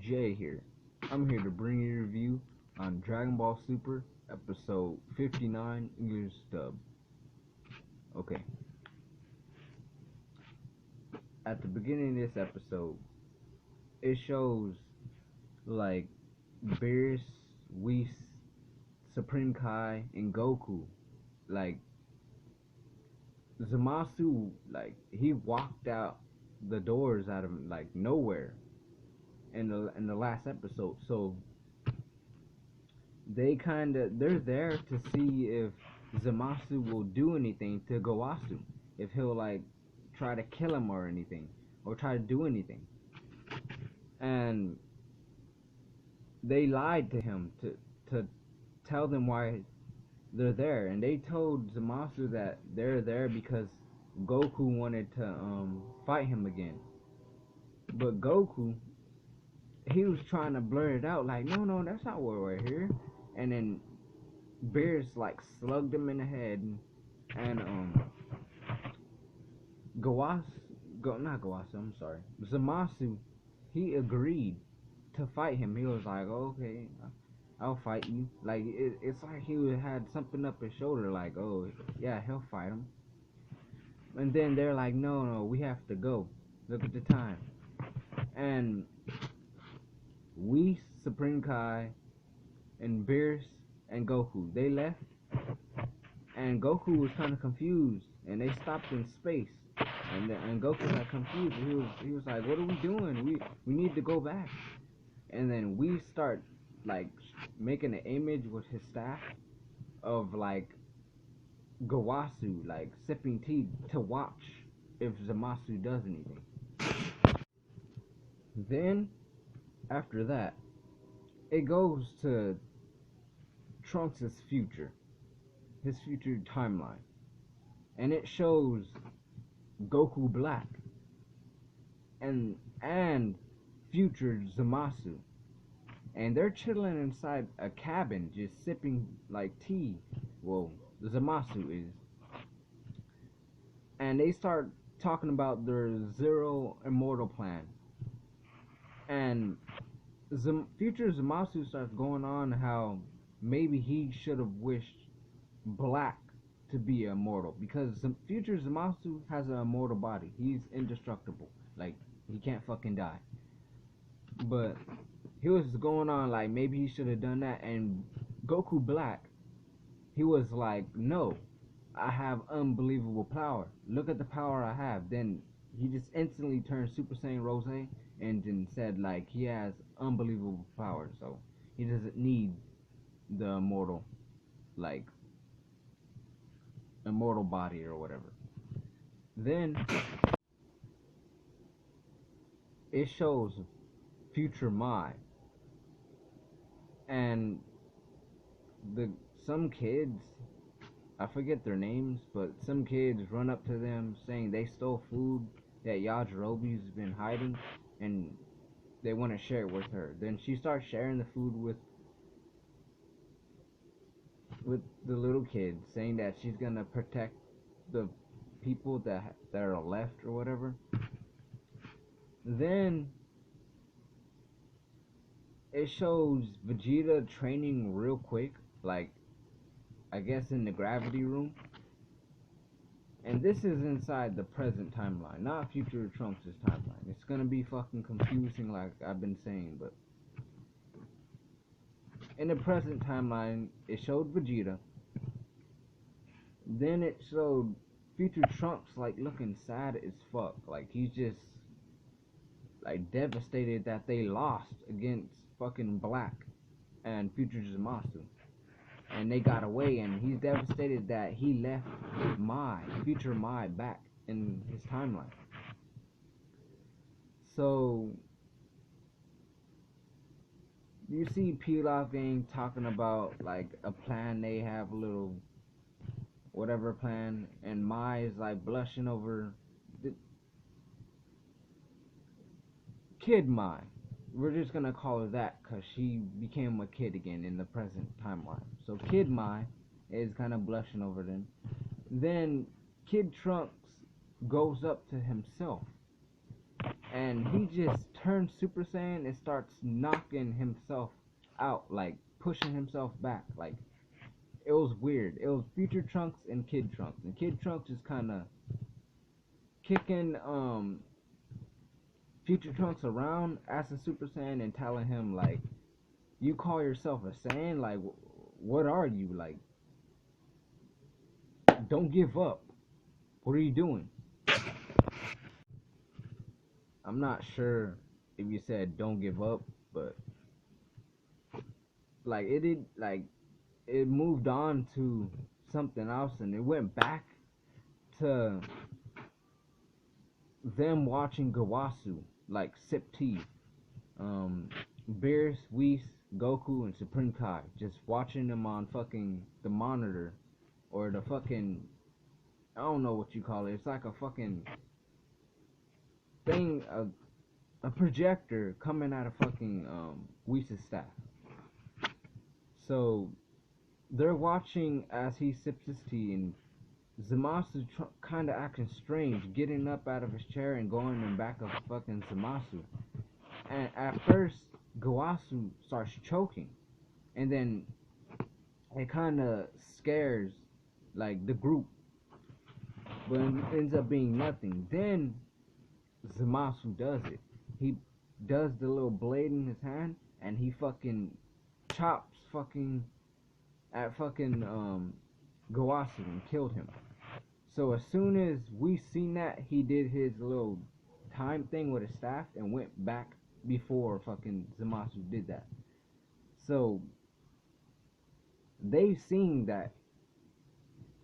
Jay here. I'm here to bring you a review on Dragon Ball Super episode 59 English dub. Okay. At the beginning of this episode, it shows like Beerus, Whis, Supreme Kai, and Goku. Like Zamasu, like he walked out the doors out of like nowhere in the last episode. So they're there to see if Zamasu will do anything to Gowasu, if he'll like try to kill him or anything, or try to do anything. And they lied to him to tell them why they're there, and they told Zamasu that they're there because Goku wanted to fight him again. But Goku, he was trying to blur it out like, no, that's not why we're here. And then Beerus like slugged him in the head, and Zamasu, he agreed to fight him. He was like, okay, I'll fight you. Like it's like he had something up his shoulder, like, oh yeah, he'll fight him. And then they're like, no, we have to go. Look at the time. And we, Supreme Kai, and Beerus and Goku, they left, and Goku was kind of confused, and they stopped in space, and Goku got confused. He was like, what are we doing? We need to go back. And then we start like making an image with his staff of like Gowasu like sipping tea to watch if Zamasu does anything. Then after that, it goes to Trunks' future, his future timeline, and it shows Goku Black and future Zamasu, and they're chilling inside a cabin just sipping like tea. Well, Zamasu is, and they start talking about their Zero Immortal plan, and future Zamasu starts going on how maybe he should have wished Black to be immortal, because future Zamasu has an immortal body. He's indestructible. Like, he can't fucking die. But he was going on like maybe he should have done that, and Goku Black, he was like, no, I have unbelievable power. Look at the power I have. Then he just instantly turned Super Saiyan Rose and then said like he has unbelievable power, so he doesn't need the immortal body or whatever. Then it shows future Mai, and some kids, I forget their names, but some kids run up to them saying they stole food that Yajirobe's been hiding, and they want to share it with her. Then she starts sharing the food with the little kids, saying that she's gonna protect the people that are left or whatever. Then it shows Vegeta training real quick, like I guess in the gravity room. And this is inside the present timeline, not future Trunks' timeline. It's gonna be fucking confusing like I've been saying, but in the present timeline, it showed Vegeta. Then it showed future Trunks like looking sad as fuck. Like he's just like devastated that they lost against fucking Black and future Zamasu. And they got away, and he's devastated that he left future Mai back in his timeline. So you see Pilaf Gang talking about like a plan, they have a little whatever plan, and Mai is like blushing over the Kid Mai. We're just gonna call her that because she became a kid again in the present timeline. So Kid Mai is kind of blushing over them. Then Kid Trunks goes up to himself and he just turns Super Saiyan and starts knocking himself out, like pushing himself back. Like it was weird. It was Future Trunks and Kid Trunks, and Kid Trunks is kind of kicking Future Trunks around as a Super Saiyan and telling him like, "You call yourself a Saiyan? Like, what are you? Like, don't give up. What are you doing?" I'm not sure if you said "don't give up," but like it moved on to something else, and it went back to them watching Gowasu like sip tea. Beerus, Whis, Goku, and Supreme Kai just watching them on fucking the monitor or the fucking, I don't know what you call it. It's like a fucking thing, a projector coming out of fucking Whis' staff. So they're watching as he sips his tea, and Zamasu kind of acting strange, getting up out of his chair and going in back of fucking Zamasu. And at first, Gowasu starts choking, and then it kind of scares like the group, but it ends up being nothing. Then Zamasu does it. He does the little blade in his hand, and he fucking chops fucking at fucking Gowasu and killed him. So as soon as we seen that, he did his little time thing with his staff and went back before fucking Zamasu did that. So they seen that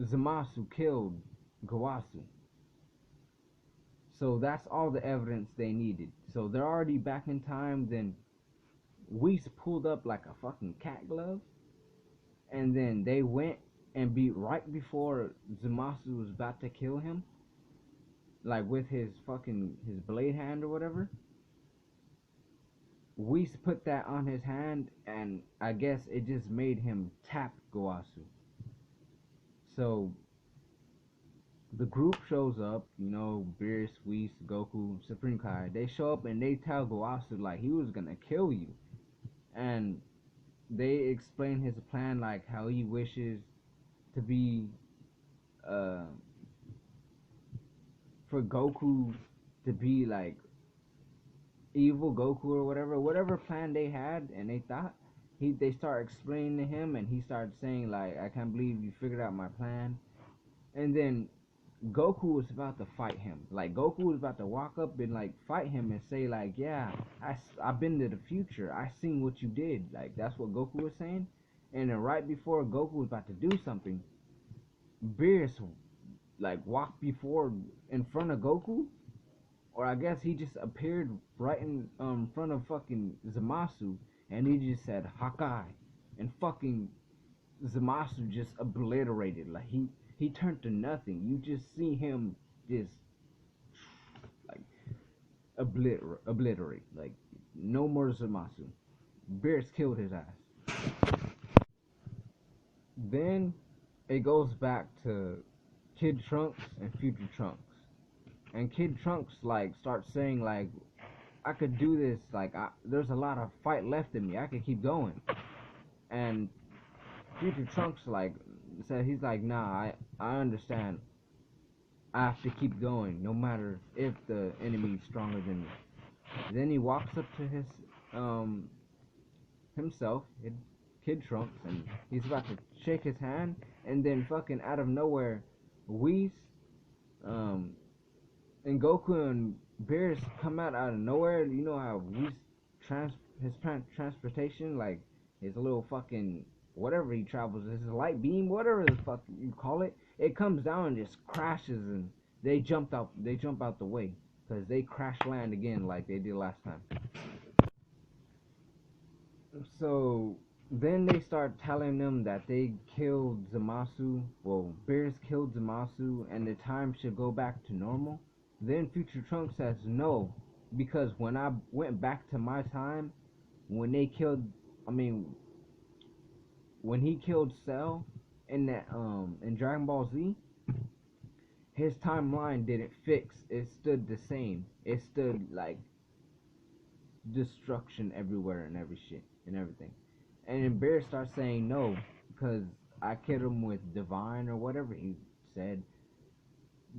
Zamasu killed Gowasu. So that's all the evidence they needed. So they're already back in time. Then Whis pulled up like a fucking cat glove, and then they went and beat right before Zamasu was about to kill him, like with his blade hand or whatever. Whis put that on his hand, and I guess it just made him tap Gowasu. So the group shows up, Beerus, Whis, Goku, Supreme Kai. They show up and they tell Gowasu like he was gonna kill you, and they explain his plan, like how he wishes to be for Goku to be like evil Goku or whatever plan they had, and they thought they start explaining to him, and he started saying like, "I can't believe you figured out my plan." And then Goku was about to fight him. Like Goku was about to walk up and like fight him and say like, "Yeah, I've been to the future. I seen what you did." Like that's what Goku was saying. And then right before Goku was about to do something, Beerus like walked in front of Goku, or I guess he just appeared right in front of fucking Zamasu, and he just said Hakai, and fucking Zamasu just obliterated. Like he turned to nothing. You just see him just like obliterate. Like no more Zamasu. Beerus killed his ass. Then it goes back to Kid Trunks and Future Trunks. And Kid Trunks like starts saying like, "I could do this, like there's a lot of fight left in me, I could keep going." And Future Trunks like said, he's like, "Nah, I understand. I have to keep going no matter if the enemy's stronger than me." Then he walks up to his himself, Kid Trunks, and he's about to shake his hand, and then fucking out of nowhere, Whis and Goku and Beerus come out of nowhere. You know how Whis his transportation, like his little fucking whatever he travels, his light beam, whatever the fuck you call it, it comes down and just crashes, and they jump out the way because they crash land again like they did last time. So then they start telling them that they killed Zamasu. Well, Beerus killed Zamasu, and the time should go back to normal. Then Future Trunks says no, because when I went back to my time, when he killed Cell in that in Dragon Ball Z, his timeline didn't fix. It stood the same. It stood like destruction everywhere and every shit and everything. And then Bear starts saying no because I killed him with divine or whatever he said.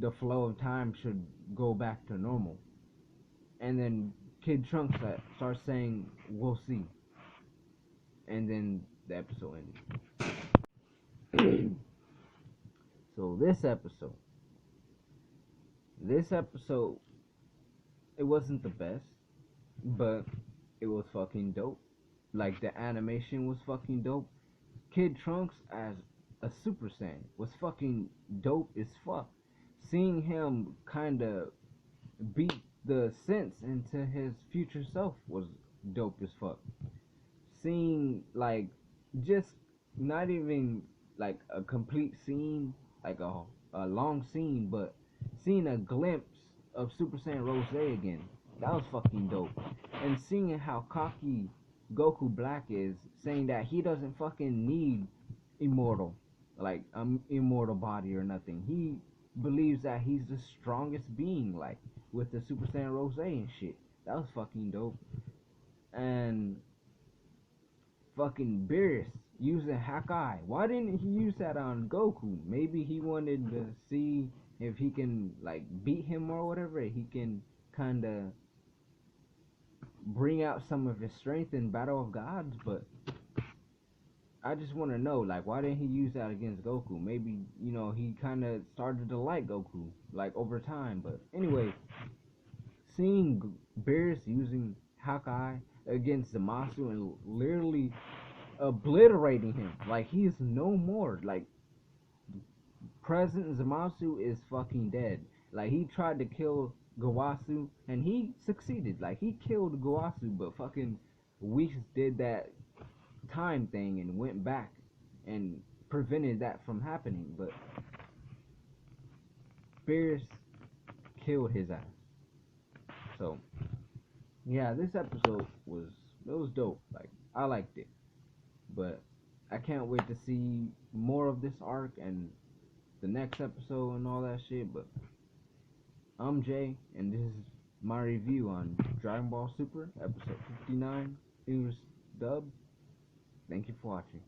The flow of time should go back to normal. And then Kid Trunks starts saying we'll see. And then the episode ended. So this episode, it wasn't the best, but it was fucking dope. Like the animation was fucking dope. Kid Trunks as a Super Saiyan was fucking dope as fuck. Seeing him kinda beat the sense into his future self was dope as fuck. Seeing like just not even like a complete scene, like a long scene, but seeing a glimpse of Super Saiyan Rose again, that was fucking dope. And seeing how cocky Goku Black is, saying that he doesn't fucking need immortal, like immortal body or nothing. He believes that he's the strongest being, like with the Super Saiyan Rose and shit. That was fucking dope. And fucking Beerus using Hakai. Why didn't he use that on Goku? Maybe he wanted to see if he can like beat him or whatever. He can kinda bring out some of his strength in Battle of Gods, but I just want to know, like, why didn't he use that against Goku? Maybe, you know, he kind of started to like Goku, like, over time. But anyway, seeing Beerus using Hakai against Zamasu and literally obliterating him, like, he's no more. Like, President Zamasu is fucking dead. Like, he tried to kill Gowasu, and he succeeded. Like, he killed Gowasu, but fucking Whis did that time thing and went back and prevented that from happening. But Beerus killed his ass. So yeah, this episode was dope. Like, I liked it, but I can't wait to see more of this arc and the next episode and all that shit. But I'm Jay, and this is my review on Dragon Ball Super episode 59 English dub. Thank you for watching.